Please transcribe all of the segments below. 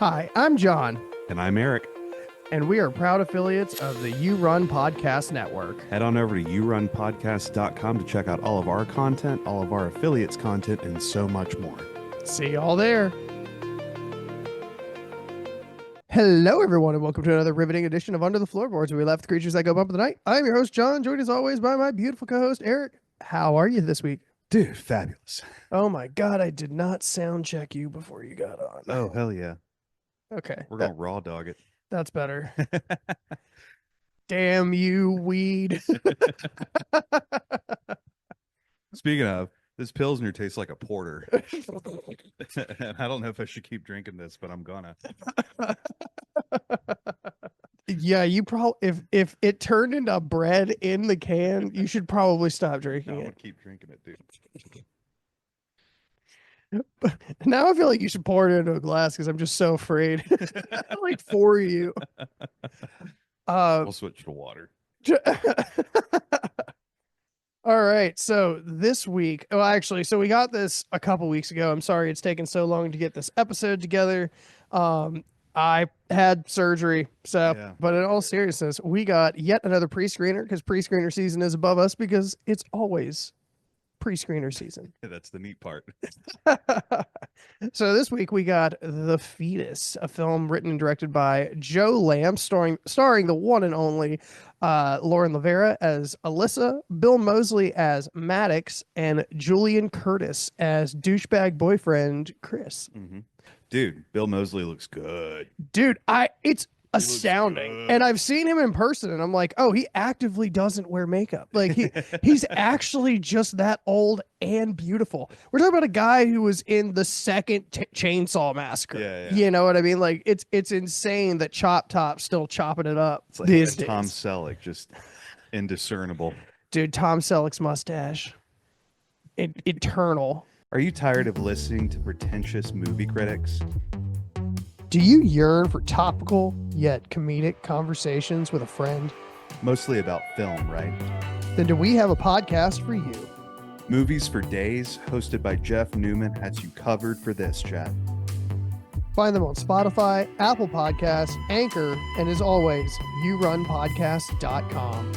Hi, I'm John, And I'm Eric. and we are proud affiliates of the You Run Podcast Network. Head on over to yourunpodcast.com to check out all of our content, all of our affiliates' content, and so much more. See y'all there. Hello, everyone, and welcome to another riveting edition of Under the Floorboards, where we left the creatures that go bump in the night. I'm your host, John, joined as always by my beautiful co-host, Eric. How are you this week? Dude, fabulous. Oh my God, I did not sound check you before you got on. Oh, hell yeah. Okay. We're going to raw dog it. That's better. Damn you, weed. Speaking of, this Pilsner tastes like a porter. And I don't know if I should keep drinking this, but I'm gonna. Yeah, you probably if it turned into bread in the can, you should probably stop drinking I'm it. gonna keep drinking it, dude. Now I feel like you should pour it into a glass because I'm just so afraid. Like for you. We'll switch to water. All right. So this week, so we got this a couple weeks ago. I'm sorry it's taken so long to get this episode together. I had surgery. Yeah. But in all seriousness, we got yet another pre-screener because pre-screener season is above us because it's always pre-screener season. That's the neat part. So this week we got The Fetus, a film written and directed by Joe Lamb, starring the one and only Lauren Lavera as Alyssa, Bill Moseley as Maddox, and Julian Curtis as douchebag boyfriend Chris. Mm-hmm. Dude, Bill Moseley looks good. Dude, it's astounding. And I've seen him in person and I'm like, oh, he actively doesn't wear makeup. Like he's actually just that old and beautiful. We're talking about a guy who was in the second Chainsaw Massacre. Yeah. You know what I mean? Like it's insane that Chop Top's still chopping it up It's like these Tom days. Selleck, just indiscernible. Dude, Tom Selleck's mustache. Eternal. Are you tired of listening to pretentious movie critics? Do you yearn for topical yet comedic conversations with a friend? Mostly about film, right? Then do we have a podcast for you? Movies for Days, hosted by Jeff Newman, has you covered for this, chat. Find them on Spotify, Apple Podcasts, Anchor, and as always, yourunpodcast.com.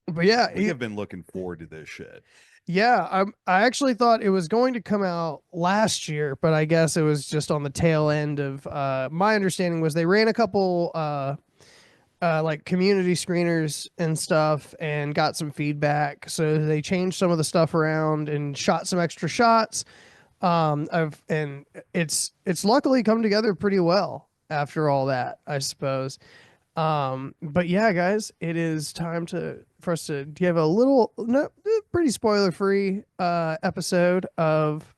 But yeah, We have been looking forward to this shit. yeah, I actually thought it was going to come out last year, but I guess it was just on the tail end of my understanding was they ran a couple like community screeners and stuff and got some feedback. So they changed some of the stuff around and shot some extra shots. And it's luckily come together pretty well after all that, I suppose. But yeah, guys, it is time for us to give a little, pretty spoiler free, episode of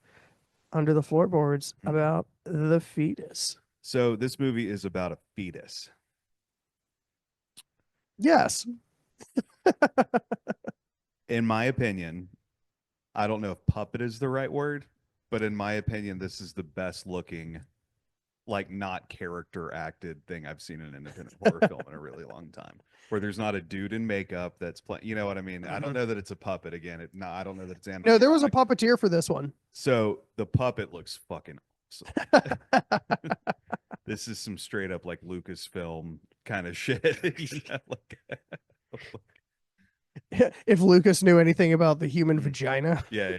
Under the Floorboards about The Fetus. So this movie is about a fetus. Yes. In my opinion, I don't know if puppet is the right word, but in my opinion, this is the best looking, like not character acted thing I've seen in an independent horror film in a really long time, where there's not a dude in makeup that's playing, you know what I mean? I don't know that it's a puppet again. I don't know that it's animatronic. No, there was a puppeteer for this one. So the puppet looks fucking awesome. This is some straight up like Lucasfilm kind of shit. If Lucas knew anything about the human vagina. Yeah.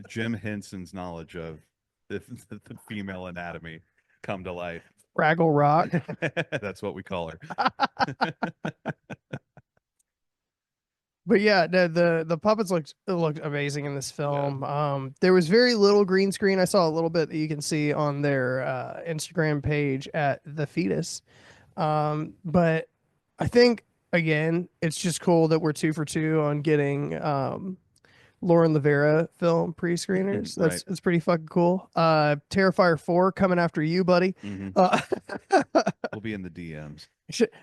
Jim Henson's knowledge of the female anatomy come to life. Fraggle Rock. That's what we call her. But yeah, the puppets looked amazing in this film. Yeah. There was very little green screen. I saw a little bit that you can see on their Instagram page at The Fetus. But I think again, it's just cool that we're 2 for 2 on getting Lauren Lavera film pre-screeners. That's It's pretty fucking cool. Terrifier 4 coming after you, buddy. Mm-hmm. We'll be in the DMs.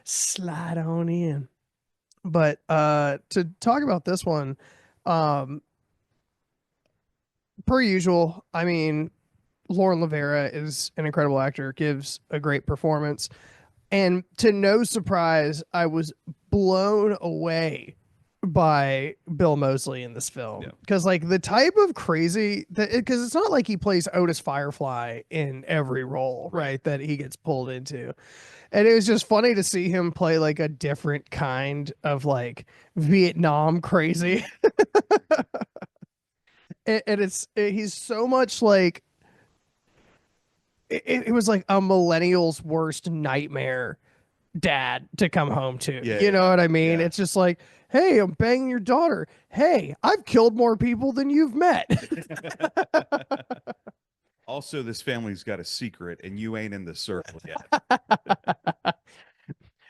Slide on in. But to talk about this one, per usual, I mean, Lauren Lavera is an incredible actor, gives a great performance. And to no surprise, I was blown away by Bill Moseley in this film Yeah. because like the type of crazy that because it's not like he plays Otis Firefly in every role, right, that he gets pulled into. And it was just funny to see him play like a different kind of like Vietnam crazy. And he's so much like it was like a millennial's worst nightmare dad to come home to. Yeah, You know yeah, what I mean? yeah. It's just like, hey, I'm banging your daughter. Hey, I've killed more people than you've met. Also, this family's got a secret, and you ain't in the circle yet.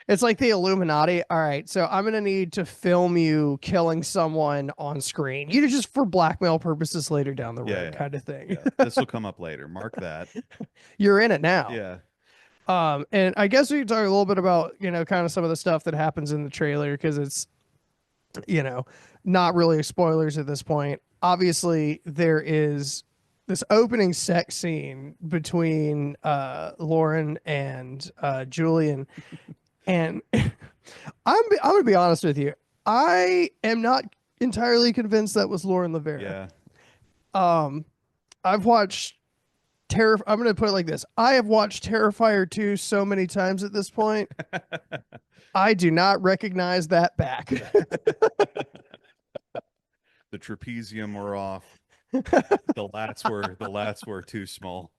It's like the Illuminati. All right, so I'm gonna need to film you killing someone on screen. You know, just for blackmail purposes later down the Yeah, road, yeah, kind of thing. yeah. This will come up later. Mark that. You're in it now. Yeah. And I guess we can talk a little bit about, kind of some of the stuff that happens in the trailer because it's, not really spoilers at this point. Obviously, there is this opening sex scene between Lauren and Julian, and I'm gonna be honest with you. I am not entirely convinced that was Lauren Lavera. Yeah. I've watched I'm gonna put it like this. I have watched Terrifier 2 so many times at this point. I do not recognize that back. The trapezium were off. The lats were too small.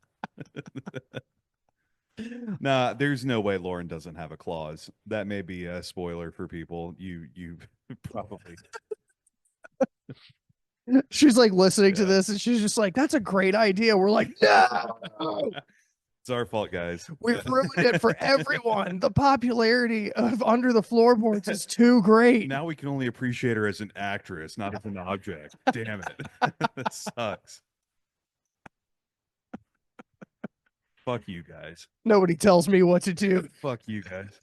Nah, there's no way Lauren doesn't have a clause. That may be a spoiler for people. You probably. She's like listening to Yeah. this and she's just like, that's a great idea. We're like, no, It's our fault, guys. we've ruined it for everyone. The popularity of Under the Floorboards is too great. Now we can only appreciate her as an actress, not as an object. Damn it. That sucks. Fuck you guys. Nobody tells me what to do. Fuck you guys.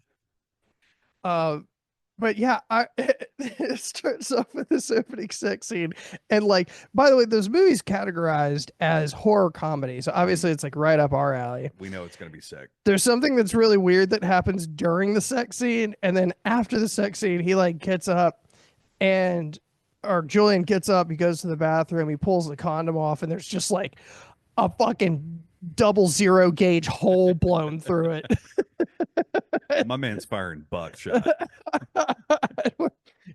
But yeah, it starts off with this opening sex scene, and like, by the way, those movies categorized as horror comedy, so obviously it's like right up our alley. We know it's gonna be sick. There's something that's really weird that happens during the sex scene, and then after the sex scene, he like gets up, or Julian gets up, he goes to the bathroom, he pulls the condom off, and there's just like a fucking 00 gauge hole blown through it. My man's firing buckshot.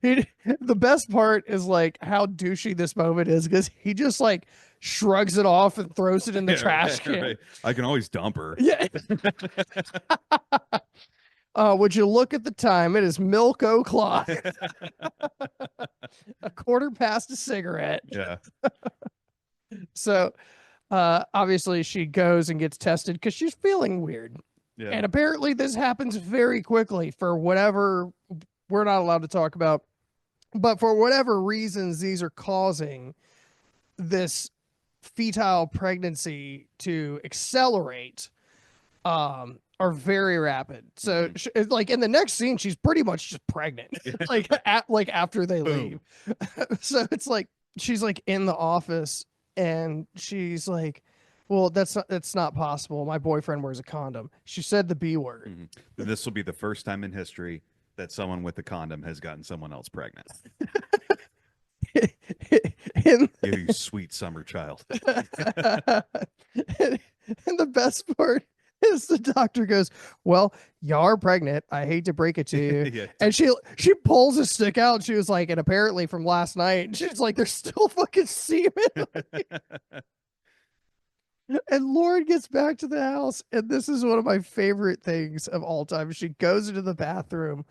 The best part is like how douchey this moment is because he just like shrugs it off and throws it in the trash can. Right. I can always dump her. Yeah. Would you look at the time? It is milk o'clock. A quarter past a cigarette. Yeah. So obviously she goes and gets tested because she's feeling weird. Yeah. And apparently this happens very quickly for whatever we're not allowed to talk about. But for whatever reasons, these are causing this fetal pregnancy to accelerate, are very rapid. So like in the next scene, she's pretty much just pregnant, like after they leave. So it's like, she's like in the office and she's like, well, that's not possible. My boyfriend wears a condom. She said the B word. Mm-hmm. This will be the first time in history that someone with a condom has gotten someone else pregnant. You sweet summer child. And the best part is the doctor goes, well, y'all are pregnant. I hate to break it to you. Yeah. And she pulls a stick out. And she was like, and apparently from last night, and she's like, there's still fucking semen. And Lauren gets back to the house, and this is one of my favorite things of all time. She goes into the bathroom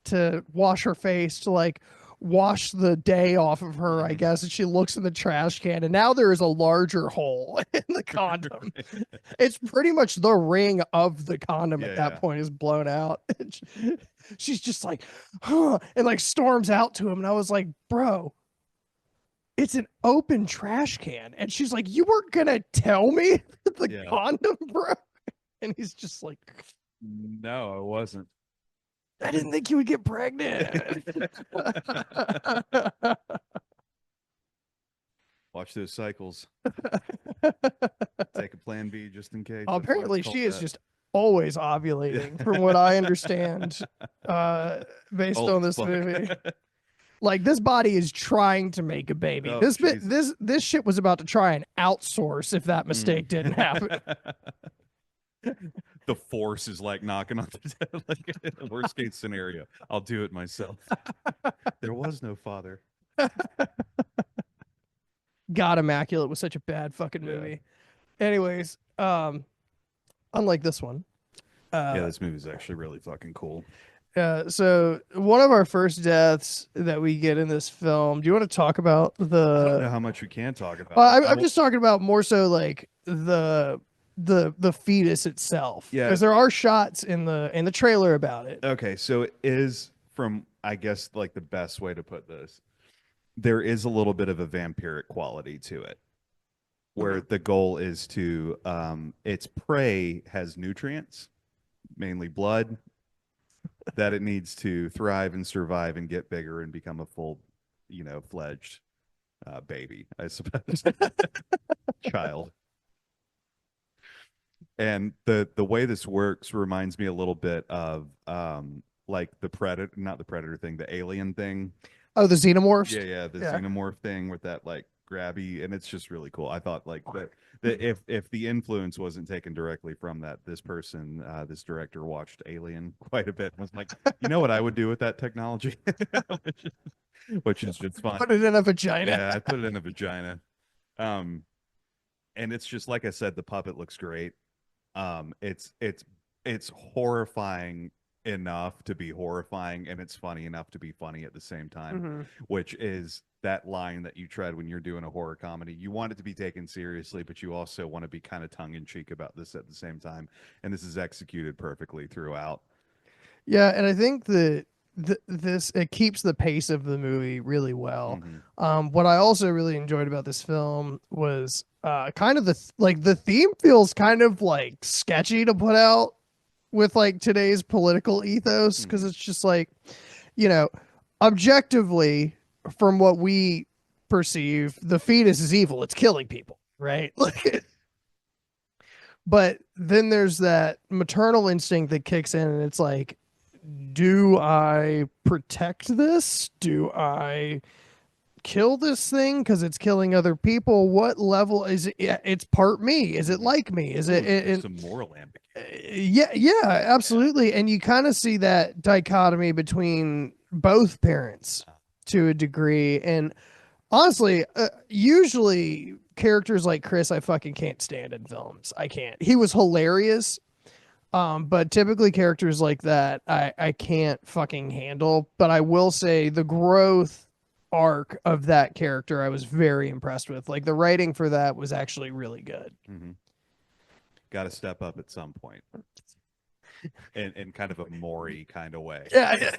to wash her face, to like wash the day off of her, I guess, and she looks in the trash can, and now there is a larger hole in the condom. It's pretty much the ring of the condom at that point is blown out. And she's just like, huh, and like storms out to him, and I was like, bro, it's an open trash can. And she's like, you weren't gonna tell me the condom, bro? And he's just like, no, I wasn't. I didn't think you would get pregnant. Watch those cycles. Take a plan B just in case. Apparently she is just always ovulating from what I understand, based on this movie. Like this body is trying to make a baby. Oh, This bit, Jesus. this shit was about to try and outsource if that mistake didn't happen. The force is like knocking on the door. Like worst case scenario, I'll do it myself. There was no father. God, Immaculate was such a bad fucking Yeah. movie. Anyways, unlike this one. Yeah, this movie's actually really fucking cool. So one of our first deaths that we get in this film. Do you want to talk about I don't know the? how much we can talk about. Well, I I'm will- just talking about more so like the fetus itself. Yeah. Because there are shots in the trailer about it. Okay, so it is from, I guess, like the best way to put this. There is a little bit of a vampiric quality to it, where the goal is to its prey has nutrients, mainly blood, that it needs to thrive and survive and get bigger and become a full, fledged baby, I suppose, child. And the way this works reminds me a little bit of like the predator, not the predator thing, the alien thing. Oh, the xenomorphs. Yeah, the Yeah. xenomorph thing with that like grabby, and it's just really cool. I thought like that if the influence wasn't taken directly from that, this person, this director watched Alien quite a bit and was like, you know what I would do with that technology, which is just fun. Put it in a vagina. Yeah, I put it in a vagina. And it's just like I said, the puppet looks great. It's horrifying enough to be horrifying, and it's funny enough to be funny at the same time, Mhm. which is that line that you tread when you're doing a horror comedy. You want it to be taken seriously, but you also want to be kind of tongue in cheek about this at the same time. And this is executed perfectly throughout. Yeah, and I think that this it keeps the pace of the movie really well. What I also really enjoyed about this film was kind of the theme feels kind of like sketchy to put out with like today's political ethos because it's just like, objectively from what we perceive, the fetus is evil. It's killing people, right? Like, but then there's that maternal instinct that kicks in, and it's like, do I protect this? Do I kill this thing because it's killing other people? What level is it? Yeah, it's part me. Is it like me? Is it? There's some moral ambiguity. Yeah, absolutely. And you kind of see that dichotomy between both parents to a degree. And honestly, usually characters like Chris, I fucking can't stand in films. I can't. He was hilarious. But typically characters like that, I can't fucking handle. But I will say the growth arc of that character, I was very impressed with. Like the writing for that was actually really good. Got to step up at some point. In kind of a Maury kind of way. Yeah.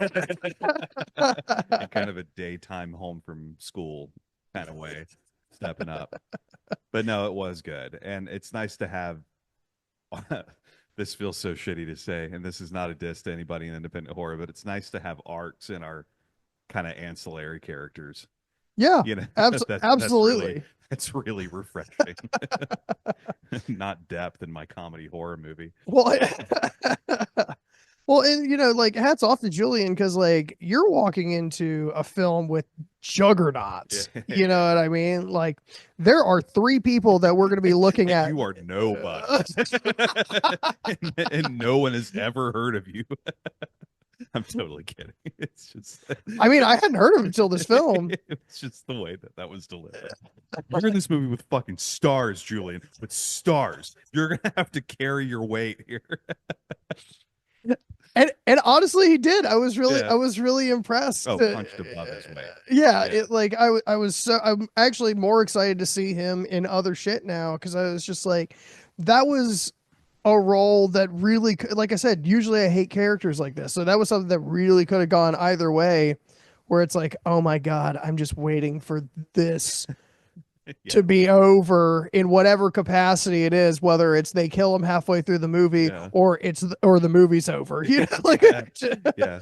In kind of a daytime home from school kind of way, stepping up. But no, it was good. And it's nice to have this feels so shitty to say, and this is not a diss to anybody in independent horror, but it's nice to have arcs in our kind of ancillary characters. Yeah, absolutely. absolutely. That's really refreshing. Not depth in my comedy horror movie. Well, well, and like hats off to Julian because like you're walking into a film with juggernauts. Yeah. You know what I mean? Like there are 3 people that we're going to be looking at. You are nobody, and no one has ever heard of you. I'm totally kidding. It's just. I mean, I hadn't heard of him until this film. It's just the way that was delivered. You're in this movie with fucking stars, Julian. With stars, you're gonna have to carry your weight here. And honestly, he did. I was Yeah. really impressed. Oh, punched above his weight. Yeah, Yeah. I'm actually more excited to see him in other shit now because I was just like, that was a role that really, like I said, usually I hate characters like this, so that was something that really could have gone either way, where it's like, oh my god, I'm just waiting for this. Yeah. To be over in whatever capacity it is, whether it's they kill him halfway through the movie Yeah. or the movie's over. You know, like Yeah.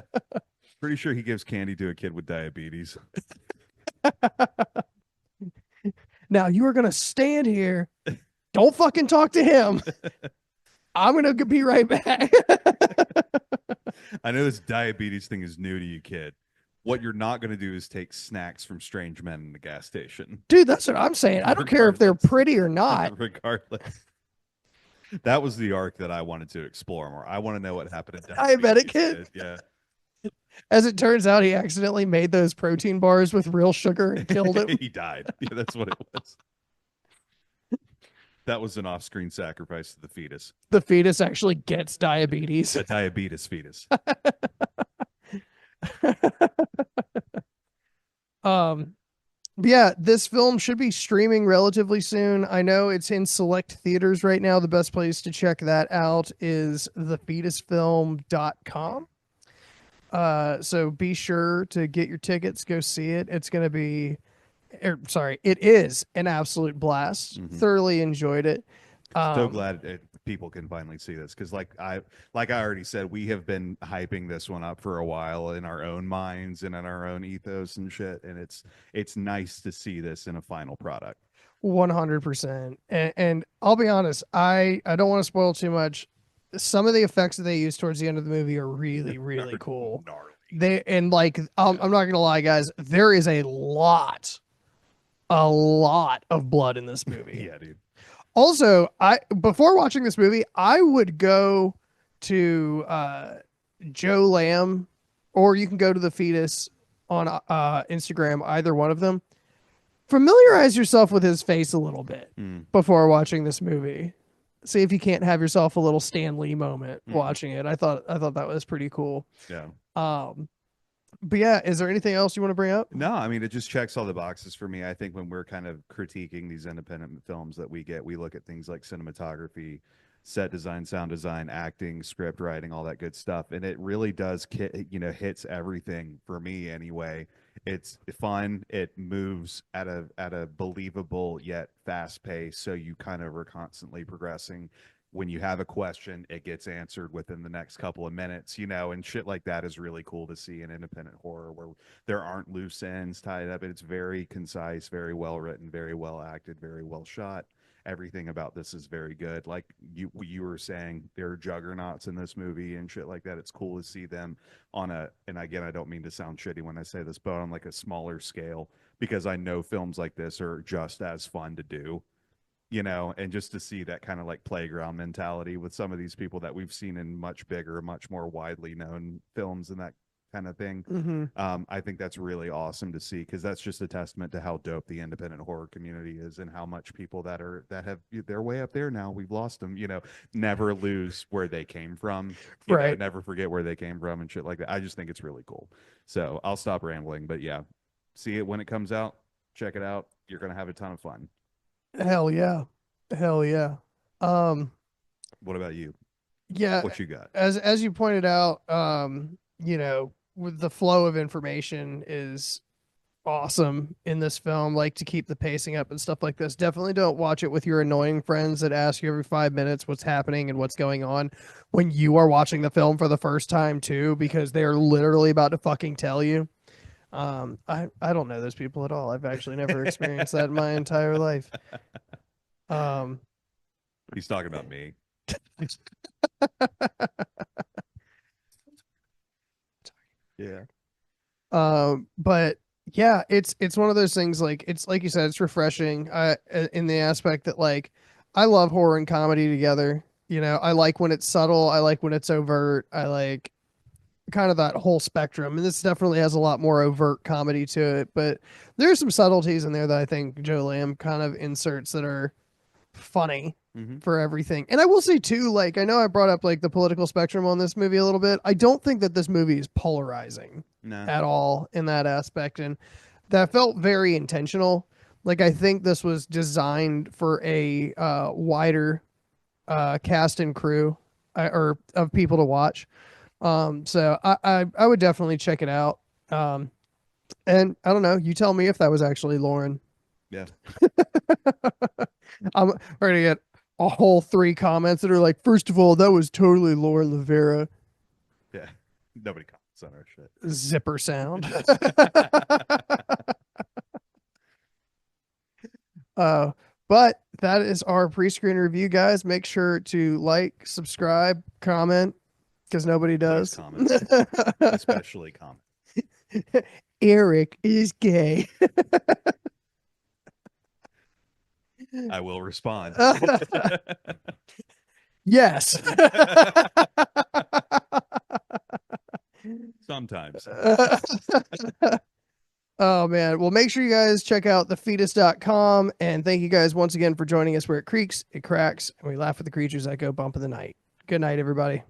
Pretty sure he gives candy to a kid with diabetes. Now you are gonna stand here. Don't fucking talk to him. I'm gonna be right back. I know this diabetes thing is new to you, kid. What you're not going to do is take snacks from strange men in the gas station. Dude, that's what I'm saying. I don't care if they're Regardless. pretty or not. Regardless. That was the arc that I wanted to explore more. I want to know what happened to Diabetic kid. Yeah. As it turns out, he accidentally made those protein bars with real sugar and killed him. He died. Yeah, that's what it was. That was an off-screen sacrifice to the fetus. The fetus actually gets diabetes. The diabetes fetus. But yeah, this film should be streaming relatively soon. I know it's in select theaters right now. The best place to check that out is thefetusfilm.com. So be sure to get your tickets, go see it. It's going to be, it is an absolute blast. Thoroughly enjoyed it. So glad people can finally see this because, like I already said, we have been hyping this one up for a while in our own minds and in our own ethos and shit, and it's nice to see this in a final product. 100%. And I'll be honest, I don't want to spoil too much. Some of the effects that they use towards the end of the movie are really, really cool. Gnarly. I'm not gonna lie, guys. There is a lot of blood in this movie. Yeah, dude. Also, before watching this movie, I would go to Joe Lamb, or you can go to the Fetus on Instagram, either one of them. Familiarize yourself with his face a little bit before watching this movie. See if you can't have yourself a little Stan Lee moment watching it. I thought that was pretty cool. Yeah. But yeah, is there anything else you want to bring up? No, I mean, it just checks all the boxes for me. I think when we're kind of critiquing these independent films that we get, we look at things like cinematography, set design, sound design, acting, script writing, all that good stuff. And it really does, hits everything for me anyway. It's fun. It moves at a believable yet fast pace. So you kind of are constantly progressing. When you have a question, it gets answered within the next couple of minutes, and shit like that is really cool to see in independent horror where there aren't loose ends tied up. It's very concise, very well written, very well acted, very well shot. Everything about this is very good. Like you were saying, there are juggernauts in this movie and shit like that. It's cool to see them and again, I don't mean to sound shitty when I say this, but on like a smaller scale, because I know films like this are just as fun to do. And just to see that kind of like playground mentality with some of these people that we've seen in much bigger, much more widely known films and that kind of thing. I think that's really awesome to see because that's just a testament to how dope the independent horror community is and how much people that have they're way up there now. We've lost them, never lose where they came from, right? Never forget where they came from and shit like that. I just think it's really cool. So I'll stop rambling, but yeah, see it when it comes out. Check it out. You're gonna have a ton of fun. Hell yeah. What about you? Yeah. What you got? As you pointed out, with the flow of information is awesome in this film, like to keep the pacing up and stuff like this. Definitely don't watch it with your annoying friends that ask you every 5 minutes what's happening and what's going on when you are watching the film for the first time too, because they are literally about to fucking tell you. I don't know those people at all. I've actually never experienced that in my entire life. He's talking about me. Yeah. But yeah, it's one of those things, like it's like you said, it's refreshing in the aspect that, like, I love horror and comedy together. I like when it's subtle, I like when it's overt, I like kind of that whole spectrum. And this definitely has a lot more overt comedy to it, but there's some subtleties in there that I think Joe Lamb kind of inserts that are funny for everything. And I will say too, like, I know I brought up like the political spectrum on this movie a little bit. I don't think that this movie is polarizing at all in that aspect, and that felt very intentional. Like, I think this was designed for a wider cast and crew or of people to watch. So I would definitely check it out. And I don't know, you tell me if that was actually Lauren. Yeah. I'm ready to get a whole 3 comments that are like, first of all, that was totally Lauren Rivera. Yeah. Nobody comments on our shit. Zipper sound. But that is our pre-screen review, guys. Make sure to like, subscribe, comment, because nobody does. Comments. Especially comment. Eric is gay. I will respond. Yes. Sometimes. Oh man. Well, make sure you guys check out thefetus.com, and thank you guys once again for joining us where it creaks, it cracks, and we laugh at the creatures that go bump in the night. Good night, everybody.